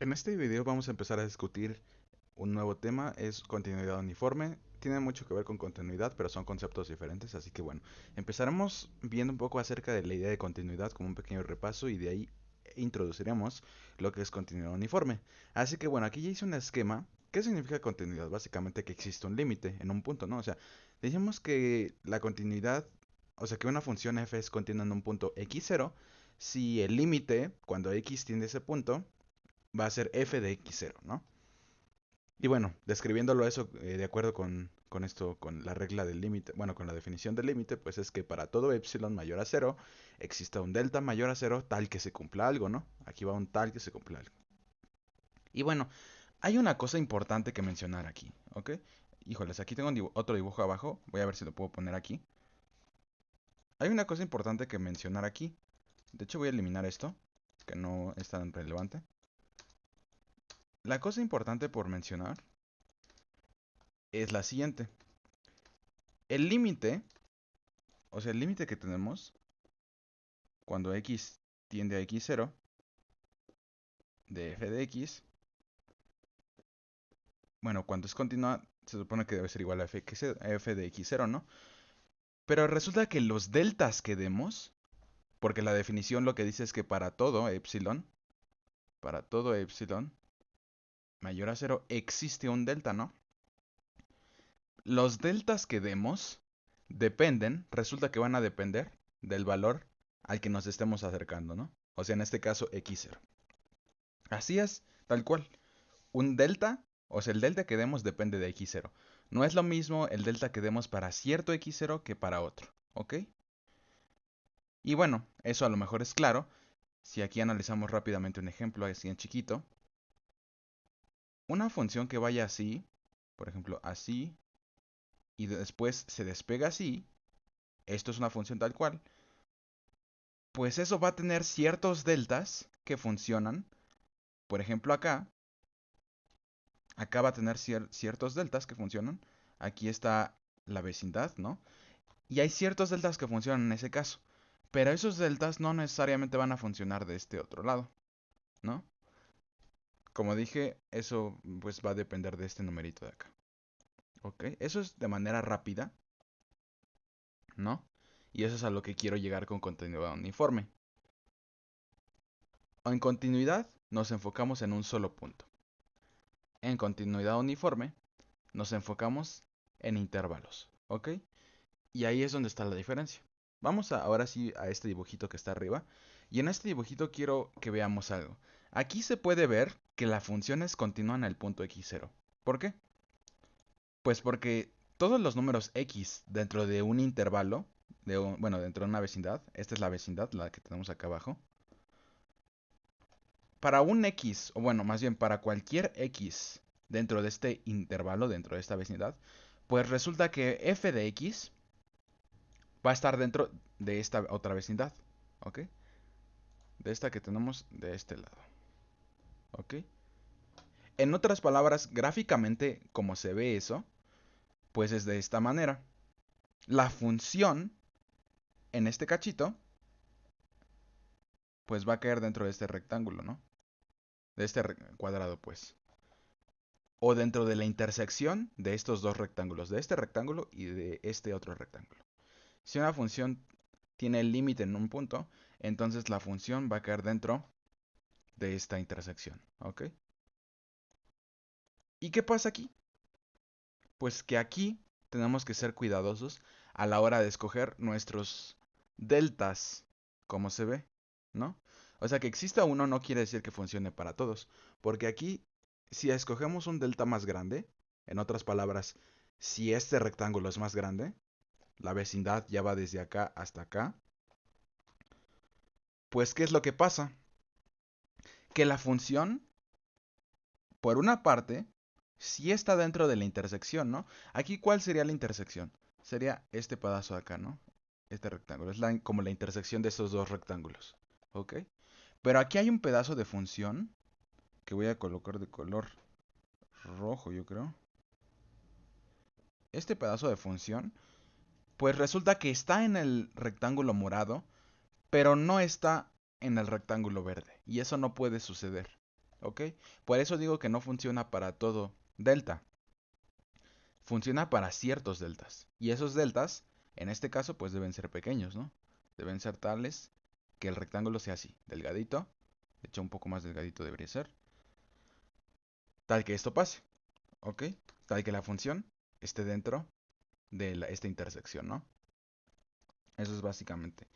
En este video vamos a empezar a discutir un nuevo tema, es continuidad uniforme. Tiene mucho que ver con continuidad, pero son conceptos diferentes, así que bueno, empezaremos viendo un poco acerca de la idea de continuidad como un pequeño repaso y de ahí introduciremos lo que es continuidad uniforme. Así que bueno, aquí ya hice un esquema. ¿Qué significa continuidad? Básicamente que existe un límite en un punto, ¿no? O sea, decimos que la continuidad, o sea, que una función f es continua en un punto x0 si el límite, cuando x tiende a ese punto, va a ser f de x0, ¿no? Y bueno, describiéndolo eso de acuerdo con esto, con la regla del límite, bueno, con la definición del límite, pues es que para todo epsilon mayor a cero exista un delta mayor a cero tal que se cumpla algo, ¿no? Aquí va un tal que se cumpla algo. Y bueno, hay una cosa importante que mencionar aquí, ¿ok? Híjoles, aquí tengo otro dibujo abajo, voy a ver si lo puedo poner aquí. Hay una cosa importante que mencionar aquí. De hecho voy a eliminar esto, que no es tan relevante. La cosa importante por mencionar es la siguiente. El límite, o sea, el límite que tenemos cuando x tiende a x0 de f de x, bueno, cuando es continua se supone que debe ser igual a f de x0, ¿no? Pero resulta que los deltas que demos, porque la definición lo que dice es que para todo epsilon mayor a cero existe un delta, ¿no? Los deltas que demos resulta que van a depender del valor al que nos estemos acercando, ¿no? O sea, en este caso x0. Así es, tal cual. Un delta, o sea, el delta que demos depende de x0. No es lo mismo el delta que demos para cierto x0 que para otro, ¿ok? Y bueno, eso a lo mejor es claro. Si aquí analizamos rápidamente un ejemplo así en chiquito, una función que vaya así, por ejemplo, así, y después se despega así, esto es una función tal cual, pues eso va a tener ciertos deltas que funcionan. Por ejemplo, acá va a tener ciertos deltas que funcionan. Aquí está la vecindad, ¿no? Y hay ciertos deltas que funcionan en ese caso. Pero esos deltas no necesariamente van a funcionar de este otro lado, ¿no? Como dije, eso pues va a depender de este numerito de acá. ¿Ok? Eso es de manera rápida, ¿no? Y eso es a lo que quiero llegar con continuidad uniforme. En continuidad nos enfocamos en un solo punto. En continuidad uniforme nos enfocamos en intervalos, ¿ok? Y ahí es donde está la diferencia. Vamos ahora sí a este dibujito que está arriba. Y en este dibujito quiero que veamos algo. Aquí se puede ver que la función es continua en el punto x0. ¿Por qué? Pues porque todos los números x dentro de un intervalo, bueno, dentro de una vecindad, esta es la vecindad, la que tenemos acá abajo. Para un x, o bueno, más bien para cualquier x dentro de este intervalo, dentro de esta vecindad, pues resulta que f de x va a estar dentro de esta otra vecindad, ¿ok? De esta que tenemos de este lado, ¿ok? En otras palabras, gráficamente, como se ve eso, pues es de esta manera. La función en este cachito, pues va a caer dentro de este rectángulo, ¿no? De este cuadrado, pues. O dentro de la intersección de estos dos rectángulos, de este rectángulo y de este otro rectángulo. Si una función tiene el límite en un punto, entonces la función va a caer dentro de esta intersección, ¿ok? ¿Y qué pasa aquí? Pues que aquí tenemos que ser cuidadosos a la hora de escoger nuestros deltas, como se ve, ¿no? O sea, que exista uno no quiere decir que funcione para todos, porque aquí, si escogemos un delta más grande, en otras palabras, si este rectángulo es más grande, la vecindad ya va desde acá hasta acá, pues ¿qué es lo que pasa? Que la función, por una parte, sí está dentro de la intersección, ¿no? Aquí, ¿cuál sería la intersección? Sería este pedazo de acá, ¿no? Este rectángulo. Es como la intersección de estos dos rectángulos. ¿Ok? Pero aquí hay un pedazo de función que voy a colocar de color rojo, yo creo. Este pedazo de función, pues resulta que está en el rectángulo morado, pero no está en el rectángulo verde. Y eso no puede suceder. ¿ok? Por eso digo que no funciona para todo delta. Funciona para ciertos deltas. Y esos deltas, en este caso, pues deben ser pequeños, ¿no? Deben ser tales que el rectángulo sea así, delgadito. De hecho, un poco más delgadito debería ser. Tal que esto pase, ¿ok? Tal que la función esté dentro de esta intersección, ¿no? Eso es básicamente.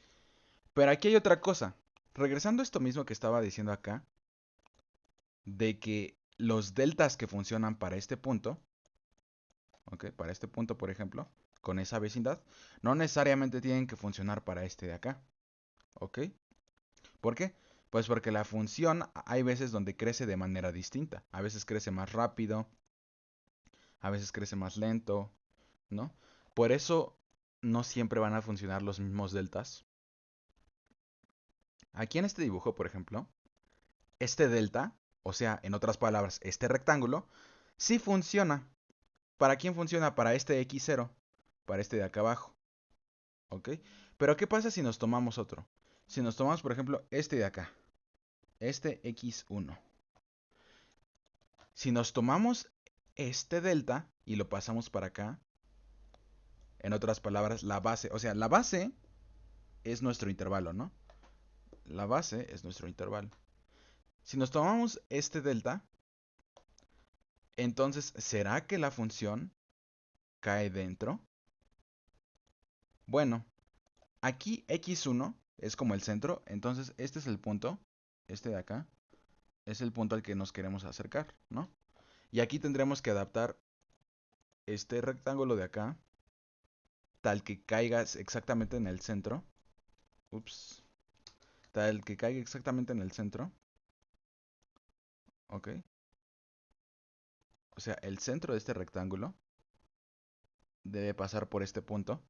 Pero aquí hay otra cosa. Regresando a esto mismo que estaba diciendo acá, de que los deltas que funcionan para este punto, ¿ok? Para este punto, por ejemplo, con esa vecindad, no necesariamente tienen que funcionar para este de acá, ¿ok? ¿Por qué? Pues porque la función hay veces donde crece de manera distinta. A veces crece más rápido, a veces crece más lento, ¿no? Por eso no siempre van a funcionar los mismos deltas. Aquí en este dibujo, por ejemplo, este delta, o sea, en otras palabras, este rectángulo, sí funciona. ¿Para quién funciona? Para este x0, para este de acá abajo, ¿ok? Pero ¿qué pasa si nos tomamos otro? Si nos tomamos, por ejemplo, este de acá, este x1. Si nos tomamos este delta y lo pasamos para acá, en otras palabras, la base, o sea, la base es nuestro intervalo, ¿no? La base es nuestro intervalo. Si nos tomamos este delta, entonces, ¿será que la función cae dentro? Bueno, aquí x1 es como el centro, entonces este es el punto, este de acá, es el punto al que nos queremos acercar, ¿no? Y aquí tendremos que adaptar este rectángulo de acá, tal que caiga exactamente en el centro. Ups. Tal que caiga exactamente en el centro. ¿Ok? O sea, el centro de este rectángulo debe pasar por este punto.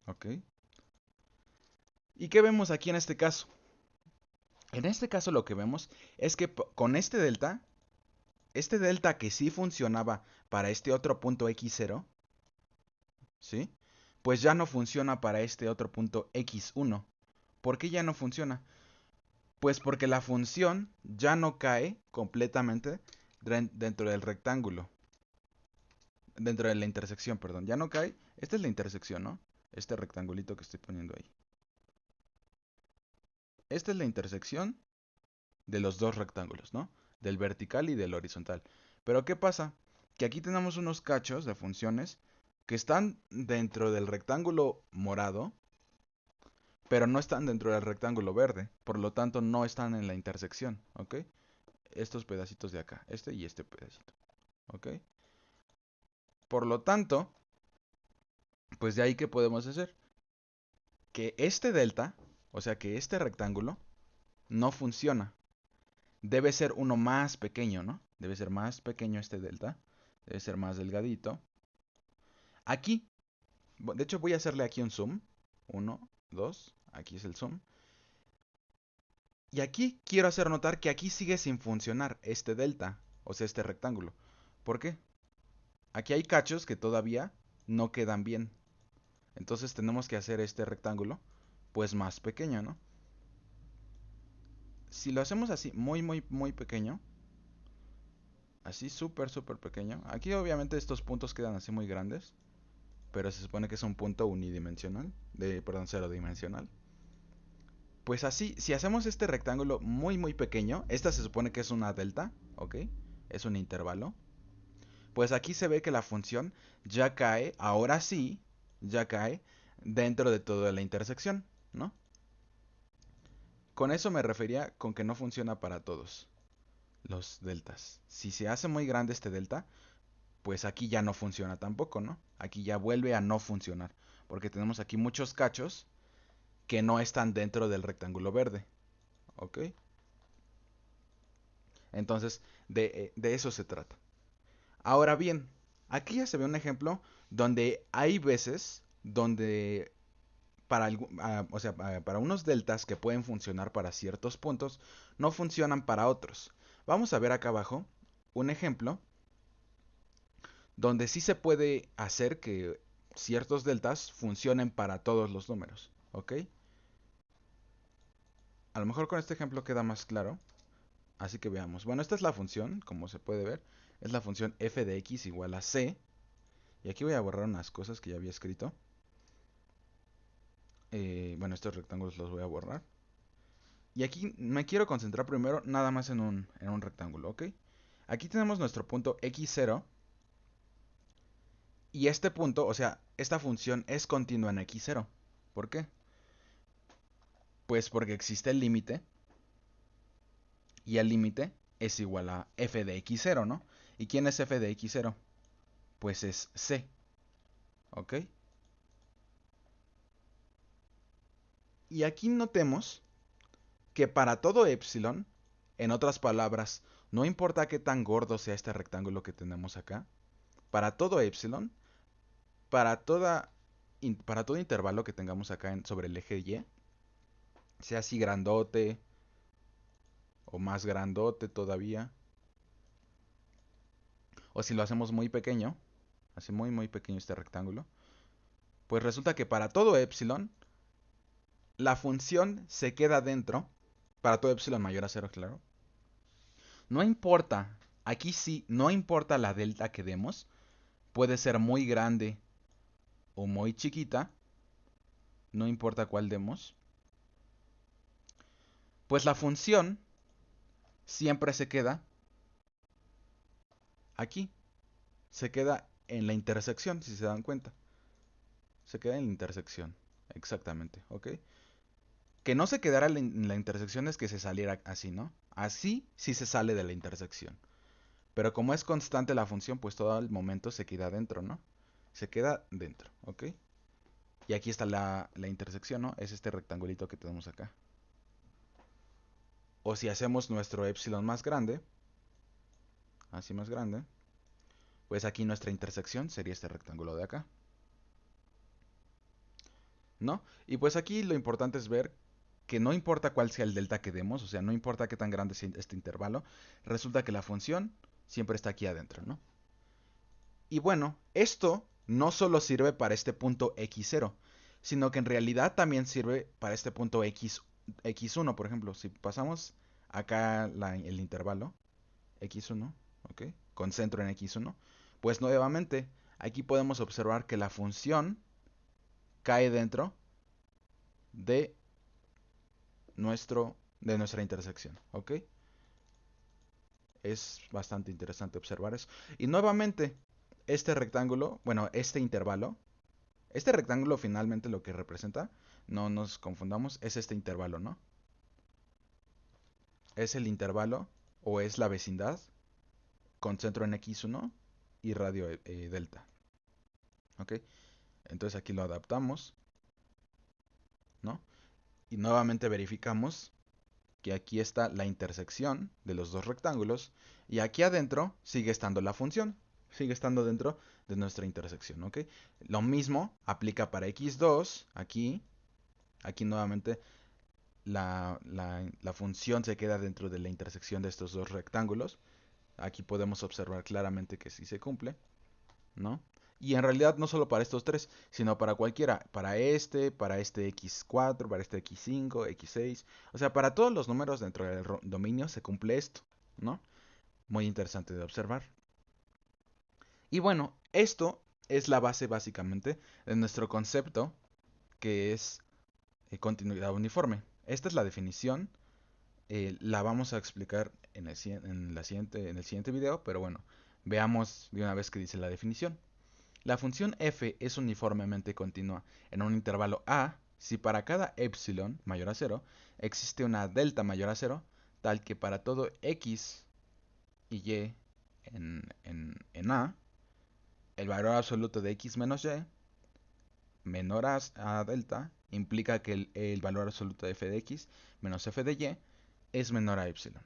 ¿Ok? ¿Y qué vemos aquí en este caso? En este caso lo que vemos es que con este delta que sí funcionaba para este otro punto x0, ¿sí? Pues ya no funciona para este otro punto x1. ¿Por qué ya no funciona? Pues porque la función ya no cae completamente dentro del rectángulo. Dentro de la intersección, perdón. Ya no cae. Esta es la intersección, ¿no? Este rectangulito que estoy poniendo ahí. Esta es la intersección de los dos rectángulos, ¿no? Del vertical y del horizontal. Pero ¿qué pasa? Que aquí tenemos unos cachos de funciones que están dentro del rectángulo morado, pero no están dentro del rectángulo verde. Por lo tanto, no están en la intersección, ¿ok? Estos pedacitos de acá, este y este pedacito, ¿ok? Por lo tanto, pues de ahí que podemos hacer que este delta, o sea que este rectángulo, no funciona. Debe ser uno más pequeño, ¿no? Debe ser más pequeño este delta. Debe ser más delgadito. Aquí, de hecho voy a hacerle aquí un zoom. Uno, dos, aquí es el zoom. Y aquí quiero hacer notar que aquí sigue sin funcionar este delta, o sea, este rectángulo. ¿Por qué? Aquí hay cachos que todavía no quedan bien. Entonces tenemos que hacer este rectángulo, pues más pequeño, ¿no? Si lo hacemos así, muy, muy, muy pequeño, así súper, súper pequeño. Aquí obviamente estos puntos quedan así muy grandes, pero se supone que es un punto unidimensional, perdón, cero dimensional. Pues así, si hacemos este rectángulo muy, muy pequeño, esta se supone que es una delta, ¿ok? Es un intervalo. Pues aquí se ve que la función ya cae, ahora sí, ya cae dentro de toda la intersección, ¿no? Con eso me refería con que no funciona para todos los deltas. Si se hace muy grande este delta, pues aquí ya no funciona tampoco, ¿no? Aquí ya vuelve a no funcionar, porque tenemos aquí muchos cachos que no están dentro del rectángulo verde, ¿ok? Entonces, de eso se trata. Ahora bien, aquí ya se ve un ejemplo donde hay veces donde o sea, para unos deltas que pueden funcionar para ciertos puntos, no funcionan para otros. Vamos a ver acá abajo un ejemplo donde sí se puede hacer que ciertos deltas funcionen para todos los números, ¿ok? A lo mejor con este ejemplo queda más claro. Así que veamos. Bueno, esta es la función, como se puede ver. Es la función f de x igual a c. Y aquí voy a borrar unas cosas que ya había escrito. Bueno, estos rectángulos los voy a borrar. Y aquí me quiero concentrar primero nada más en un rectángulo, ¿ok? Aquí tenemos nuestro punto x0. Y este punto, o sea, esta función es continua en x0. ¿Por qué? Pues porque existe el límite. Y el límite es igual a f de x0, ¿no? ¿Y quién es f de x0? Pues es c, ¿ok? Y aquí notemos que para todo epsilon, en otras palabras, no importa qué tan gordo sea este rectángulo que tenemos acá, para todo epsilon, para, para todo intervalo que tengamos acá sobre el eje Y, sea así grandote o más grandote todavía, o si lo hacemos muy pequeño, así muy muy pequeño este rectángulo, pues resulta que para todo epsilon, la función se queda dentro, para todo epsilon mayor a cero, claro. No importa, aquí sí, no importa la delta que demos, puede ser muy grande o muy chiquita, no importa cuál demos, pues la función siempre se queda aquí, se queda en la intersección, si se dan cuenta. Se queda en la intersección, exactamente, ¿ok? Que no se quedara en la intersección es que se saliera así, ¿no? Así sí se sale de la intersección. Pero como es constante la función, pues todo el momento se queda dentro, ¿no? Se queda dentro, ¿ok? Y aquí está la intersección, ¿no? Es este rectangulito que tenemos acá. O si hacemos nuestro epsilon más grande, así más grande, pues aquí nuestra intersección sería este rectángulo de acá, ¿no? Y pues aquí lo importante es ver que no importa cuál sea el delta que demos, o sea, no importa qué tan grande sea este intervalo, resulta que la función siempre está aquí adentro, ¿no? Y bueno, esto no solo sirve para este punto x0, sino que en realidad también sirve para este punto x1, por ejemplo. Si pasamos acá el intervalo x1, ¿ok? Con centro en x1, pues nuevamente aquí podemos observar que la función cae dentro de, de nuestra intersección, ¿ok? Es bastante interesante observar eso. Y nuevamente, este rectángulo, bueno, este rectángulo finalmente lo que representa, no nos confundamos, es este intervalo, ¿no? Es el intervalo o es la vecindad con centro en x1 y radio delta. ¿Ok? Entonces aquí lo adaptamos, ¿no? Y nuevamente verificamos que aquí está la intersección de los dos rectángulos y aquí adentro sigue estando la función, sigue estando dentro de nuestra intersección, ¿ok? Lo mismo aplica para x2, aquí nuevamente la función se queda dentro de la intersección de estos dos rectángulos. Aquí podemos observar claramente que sí se cumple, ¿no? Y en realidad no solo para estos tres, sino para cualquiera, para este x4, para este x5, x6, o sea, para todos los números dentro del dominio se cumple esto, ¿no? Muy interesante de observar. Y bueno, esto es la base básicamente de nuestro concepto que es continuidad uniforme. Esta es la definición, la vamos a explicar en el siguiente video, pero bueno, veamos de una vez qué dice la definición. La función f es uniformemente continua en un intervalo a si para cada epsilon mayor a 0 existe una delta mayor a 0, tal que para todo x y y en a, el valor absoluto de x menos y menor a delta implica que el valor absoluto de f de x menos f de y es menor a epsilon.